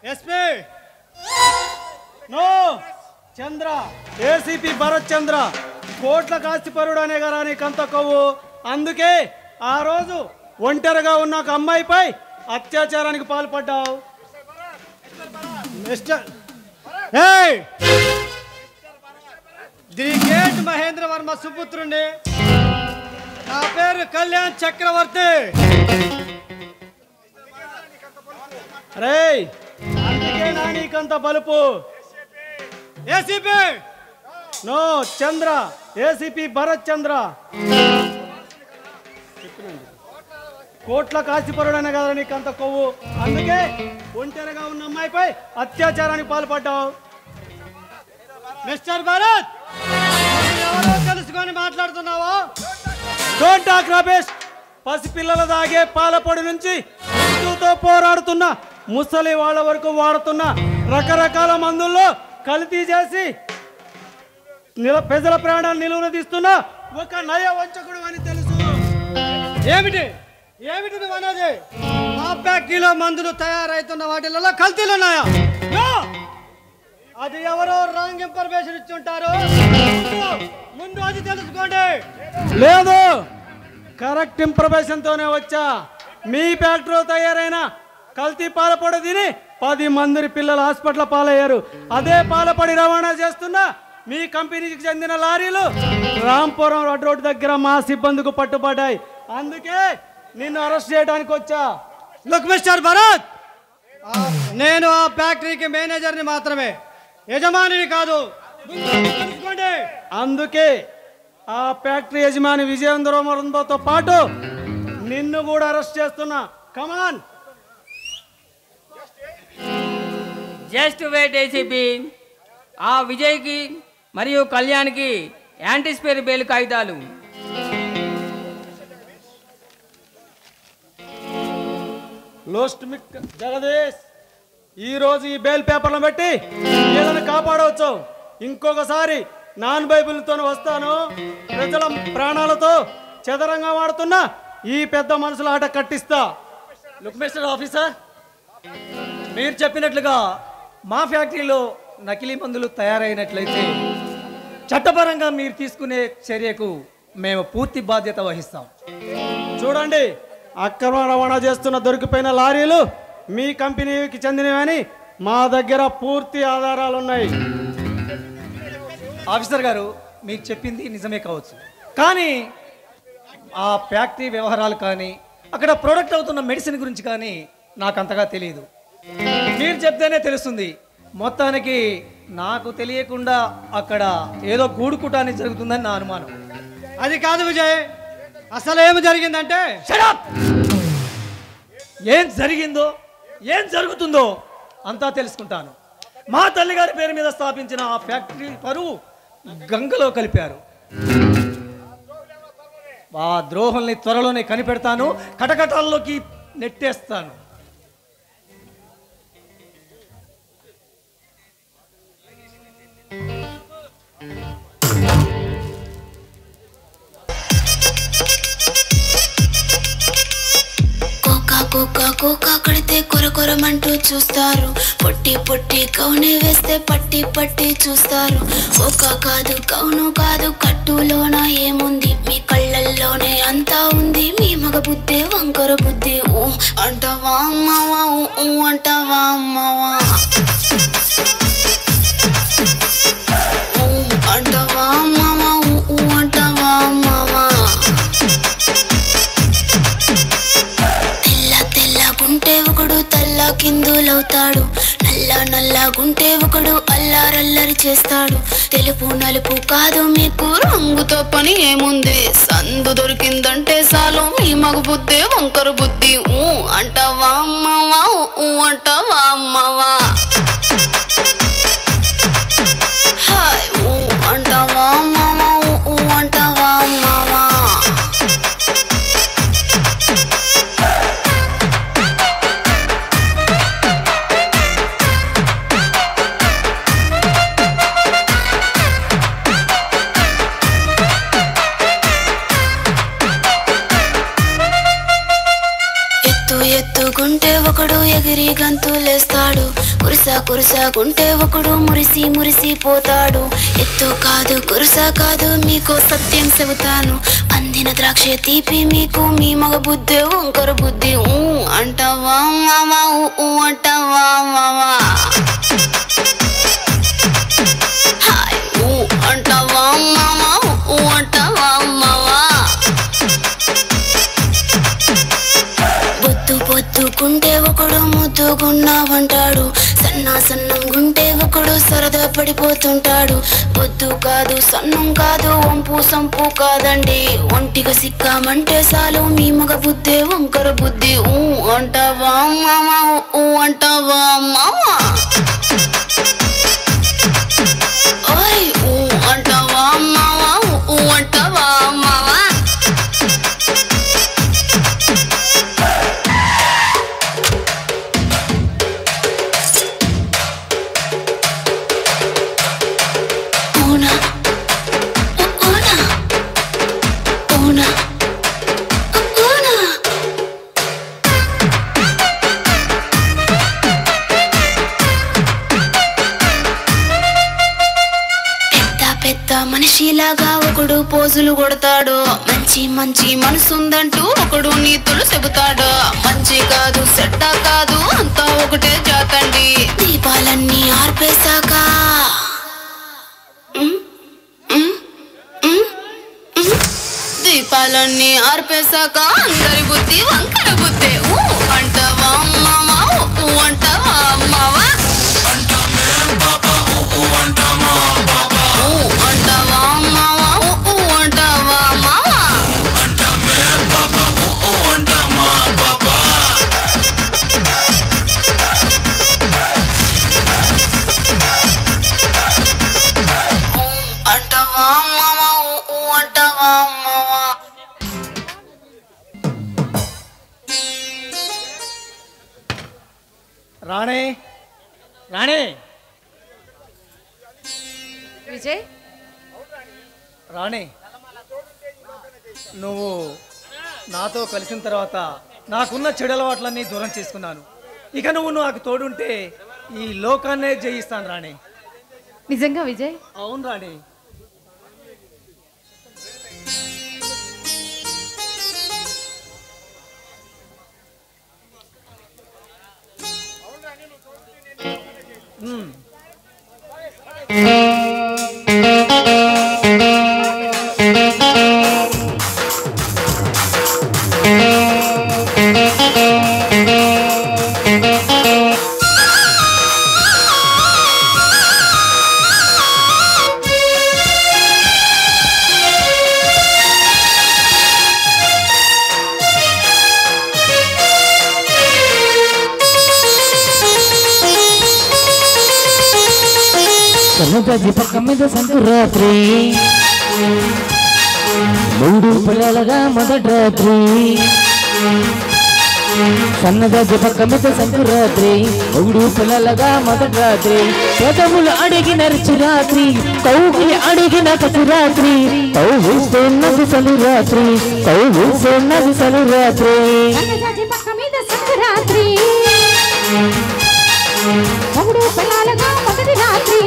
SP no Chandra ACP Bharat Chandra కోట్ల కాస్తిపరుడు అనే కదా నీకంత కొవ్వు. అందుకే ఆ రోజు ఒంటరిగా ఉన్న ఒక అమ్మాయిపై అత్యాచారానికి పాల్పడ్డావు. Mister the great Mahendra Varma సుపుత్రుండి. నా పేరు కళ్యాణ్ చక్రవర్తి. రే అందుకే నా నీకంత బలుపు. ACP no Chandra ACP Bharat Chandra. కోట్ల కాశీపరుడనే కదా నీకంత కొవ్వు. అందుకే ఒంటరిగా ఉన్న అమ్మాయిపై అత్యాచారానికి పాల్పడ్డావు. మిస్టర్ భరత్ ఎవరో తెలుసుకొని మాట్లాడుతున్నావా? Don't talk Ramesh. పసిపిల్లల దాగే పాలపొడి నుంచి మృత్యుతో పోరాడుతున్న ముసలి వాళ్ళ వరకు వాడుతున్న రకరకాల మందుల్లో కల్తీ చేసి ప్రజల ప్రాణాలు నిలువున తీస్తున్న ఒక నయ వంచకుడు అని తెలుసు. ఏమిటి ఏమిటి నువ్వు అనేది? మా ఫ్యాక్టరీలో మందులు తయారైతున్న వాటిలలో కల్తీలు ఉన్నాయా? అది ఎవరో రాంగ్ ఇన్ఫర్మేషన్ ఇచ్చి ఉంటారు. ముందు అది తెలుసుకోండి. లేదు కరెక్ట్ ఇన్ఫర్మేషన్ తోనే వచ్చా. మీ ఫ్యాక్టరీలో తయారైన కల్తీ పాలపొడి తిని 10 మంది పిల్లలు హాస్పిటల్ పాలయ్యారు. అదే పాలపొడి రవాణా చేస్తున్న మీ కంపెనీకి చెందిన లారీలు రాంపురం రోడ్డు దగ్గర మా సిబ్బందికి పట్టుబడ్డాయి. అందుకే నిన్ను అరెస్ట్ చేయడానికి వచ్చా. లుక్ మిస్టర్ భరత్, నేను ఆ ఫ్యాక్టరీకి మేనేజర్ని మాత్రమే, యజమానిని కాదు. తెలుసుకోండి. అందుకే ఆ ఫ్యాక్టరీ యజమాని విజయేంద్రతో పాటు నిన్ను కూడా అరెస్ట్ చేస్తున్నా. కమాన్. Just wait ACP. ఆ విజయ్కి మరియు కళ్యాణ్కి యాంటిసిపేర్ బెయిల్ కాగితాలు. లోస్ట్ మిక్ జగదీష్, ఈరోజు ఈ బెయిల్ పేపర్లను పెట్టి వీళ్ళని కాపాడవచ్చు. ఇంకొకసారి నాన్ బైబిల్తో వస్తాను. ప్రజల ప్రాణాలతో చదరంగా వాడుతున్న ఈ పెద్ద మనుషుల ఆట కట్టిస్తా. లుక్ మిస్టర్ ఆఫీసర్, మీరు చెప్పినట్లుగా మా ఫ్యాక్టరీలో నకిలీ మందులు తయారైనట్లయితే చట్టపరంగా మీరు తీసుకునే చర్యకు మేము పూర్తి బాధ్యత వహిస్తాం. చూడండి, అక్రమ రవాణా చేస్తున్న దొరికిపోయిన లారీలు మీ కంపెనీకి చెందినవని మా దగ్గర పూర్తి ఆధారాలు ఉన్నాయి. ఆఫీసర్ గారు, మీకు చెప్పింది నిజమే కావచ్చు, కానీ ఆ ఫ్యాక్టరీ వ్యవహారాలు కానీ అక్కడ ప్రొడక్ట్ అవుతున్న మెడిసిన్ గురించి కానీ నాకు అంతగా తెలియదు. మీరు చెప్తేనే తెలుస్తుంది. మొత్తానికి నాకు తెలియకుండా అక్కడ ఏదో గూడుకుటాన్ని జరుగుతుందని నా అనుమానం. అది కాదు విజయ్, అసలు ఏమి జరిగిందంటే ఏం జరిగిందో ఏం జరుగుతుందో అంతా తెలుసుకుంటాను. మా తల్లిగారి పేరు మీద స్థాపించిన ఆ ఫ్యాక్టరీ పరువు గంగలో కలిపారు. ఆ ద్రోహుల్ని త్వరలోనే కనిపెడతాను, కటకటాల్లోకి నెట్టేస్తాను. కోకా కడితే కొరకొరమంటూ చూస్తారు. పొట్టి పొట్టి కౌనే వేస్తే పట్టి పట్టి చూస్తారు. కోకా కాదు కౌను కాదు, కట్టులోన ఏముంది? మీ కళ్ళల్లోనే అంతా ఉంది. మీ మగ బుద్ధే వంకర బుద్ధి. ఊ అంటావా అమ్మవా, ఊ అంటావా అమ్మవా, ఊ అంటావా అమ్మవా, ఊ అంటావా అమ్మవా. గుంటే ఒకడు తల్లా కిందులవుతాడు. నల్లగుంటే ఒకడు అల్లారల్లరి చేస్తాడు. తెలుపు నలుపు కాదు మీకు రంగుతో పని ఏముంది? సందు దొరికిందంటే చాలు మీ మగ బుద్ధే వంకర బుద్ధి. ఊ అంటావా అమ్మవా, ఊ అంటావా అమ్మవా, హాయ్ ఊ అంటావా అమ్మవా, ఊ అంటావా అమ్మవా. ఎత్తుకుంటే ఒకడు ఎగిరి గంతులు లేస్తాడు. కురుసా కురుసాకుంటే ఒకడు మురిసి మురిసిపోతాడు. ఎత్తు కాదు కురుసా కాదు మీకు సత్యం చెబుతాను. అందిన ద్రాక్ష తీపి మీకు మీ మగ బుద్ధి వంకర బుద్ధి. అంటావా మామా అంటావా మామా అంటావా మామా అంటావా మామా. పొద్దుకుంటే ఒకడు ముద్దుగున్నావంటాడు. సన్నం గుంటే ఒకడు సరదా పడిపోతుంటాడు. పొద్దు కాదు సన్నం కాదు వంపు సంపు కాదండి. ఒంటిగా సిక్కామంటే చాలు మీ మగ బుద్ధి వంకర బుద్ధి. అంటావా మామా అంటావా మామా ఓయ్ అంటావా మామా అంటావా మామా. మనిషిలాగా ఒకడు పోజులు కొడతాడు. మంచి మంచి మనసుందంటూ ఒకడు నీతులు చెబుతాడు. మంచి కాదు చెడ్డ కాదు అంతా ఒకటే జాతండి. దీపాలన్నీ ఆర్పేశాక దీపాలన్నీ ఆర్పేశాక అందరి బుద్ధి వంకర బుద్ధి. అంటావా మామా అంటావా మావా అంటావా మామా అంటావా మామా. అంటావా మామా అంటావా మామా. రాణి రాణి విజయ్ రాణి, నువ్వు నాతో కలిసిన తర్వాత నాకున్న చెడు అలవాట్లన్నీ దూరం చేసుకున్నాను. ఇక నువ్వు నాకు తోడుంటే ఈ లోకాన్నే జయిస్తాను రాణి. నిజంగా విజయ్? అవును రాణి. సన్నజాజి పక్క మీద సంకురాత్రి, మూడు పిల్లలుగా మొదటి రాత్రి. సన్నజాజి పక్క మీద సంకురాత్రి, మూడు పిల్లలుగా మొదటి రాత్రి. పెదములు అడిగిన రుచి రాత్రి, కౌగిలి అడిగిన కసి రాత్రి. కౌగిస్తున్నది సలు రాత్రి, కౌగిస్తున్నది సలు రాత్రి. సన్నజాజి పక్క మీద సంకురాత్రి, మూడు పిల్లలుగా మొదటి రాత్రి.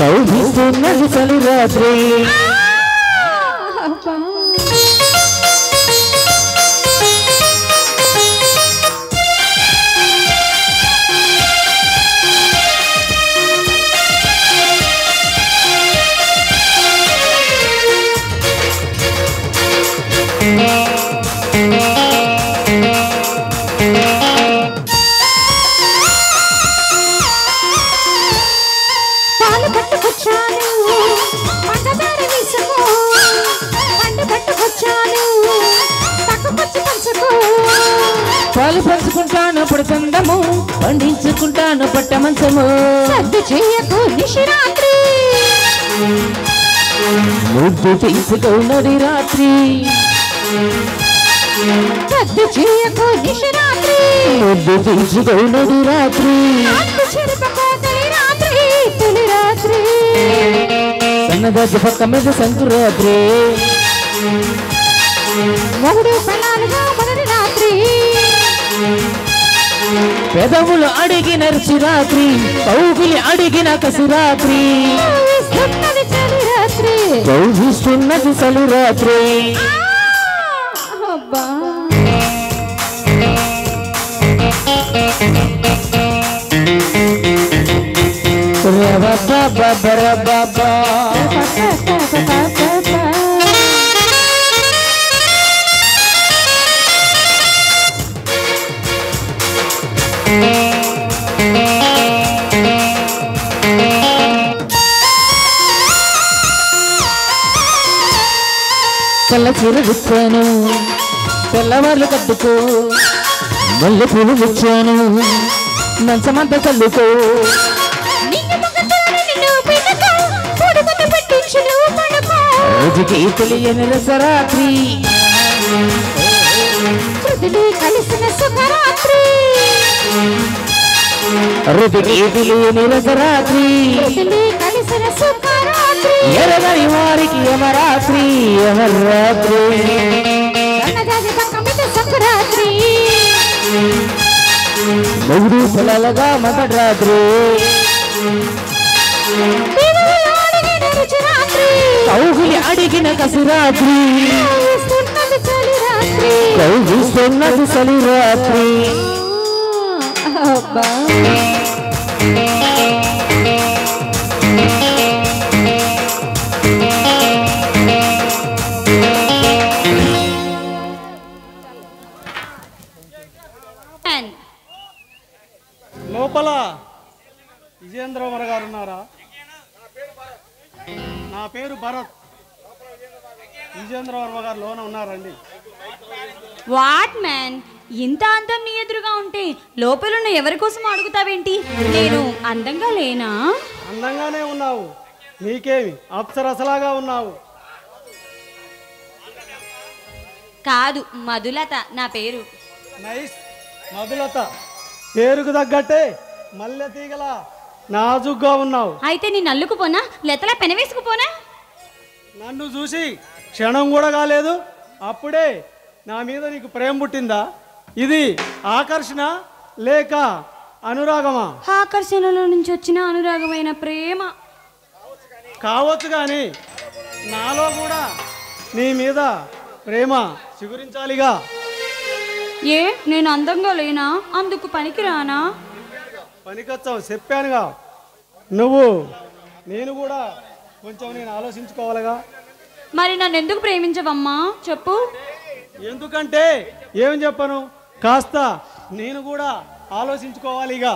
కౌగిస్తున్నది చలి రాత్రి. పాలు పంచుకుంటాను అప్పుడు చందము, పండించుకుంటాను పట్ట మంచము. సద్దు చెయ్యకు నిశిరాత్రి, ముద్దు తీసుకున్నది రాత్రి. సద్దు చెయ్యకు నిశిరాత్రి, ముద్దు తీసుకున్నది రాత్రి. చెరుపకోతలి రాత్రి తొలి రాత్రి. సన్నదాజి పక్క మీద సంకురాత్రి మొగుడు పెళ్ళాలుగా మొదటి రాత్రి పెదవులు అడిగిన రాత్రి కౌగిలి అడిగిన కసిరాత్రి కౌగిస్తున్నది చలి రాత్రి కౌగిస్తున్నది చలి రాత్రి అబ్బా బాబా తెల్ల చీర విచ్చాను తెల్లవార్లు కట్టుకో మల్లె పూలు విచ్చాను మంచమంతా చల్లుకో రోజుకి తెలియని రసరాత్రి కలిసిన సుఖరాత్రి రోజుకి తెలియని రసరాత్రి కలిసిన సుఖరాత్రి ఎరగని వారికి యమరాత్రి యమరాత్రి సన్నజాజి పక్క మీద సంకురాత్రి మొగుడు పిల్లలుగా మొదటి రాత్రి కౌగిలి అడిగిన కసిరాత్రి కౌగిస్తున్నది చలి రాత్రి అబ్బా లోపల విజయేంద్రవర్మ గారు ఉన్నారా? నా పేరు భరత్. విజయేంద్రవర్మ గారు లోన ఉన్నారండి. వాట్ మ్యాన్, ఇంత అందం నీ ఎదురుగా ఉంటే లోపలున్న ఎవరి కోసం అడుగుతావేంటి? నేను అందంగా లేనా? అందంగానే ఉన్నావు. నీకేమి అప్సరసలాగా ఉన్నావు. కాదు, మధులత నా పేరు. నైస్. మధులత పేరుకు తగ్గట్టే మల్లె తీగల నాజుగ్గా ఉన్నావు. అయితే నేను అల్లుకుపోనా, లతలా పెనవేసుకుపోనా? నన్ను చూసి క్షణం కూడా కాలేదు, అప్పుడే నా మీద నీకు ప్రేమ పుట్టిందా? ఇది ఆకర్షణ లేక అనురాగమా? ఆకర్షణలో నుంచి వచ్చిన అనురాగమైన ప్రేమ కావచ్చు, కానీ నాలో కూడా నీ మీద ప్రేమ చిగురించాలిగా. ఏ నేను అందంగా లేనా? అందుకు పనికిరానా? పనికొచ్చావు, చెప్పానుగా. నేను కూడా కొంచెం నేను ఆలోచించుకోవాలిగా. మరి నన్ను ఎందుకు ప్రేమించవమ్మా చెప్పు. ఎందుకంటే ఏం చెప్పను, కాస్త నేను కూడా ఆలోచించుకోవాలిగా.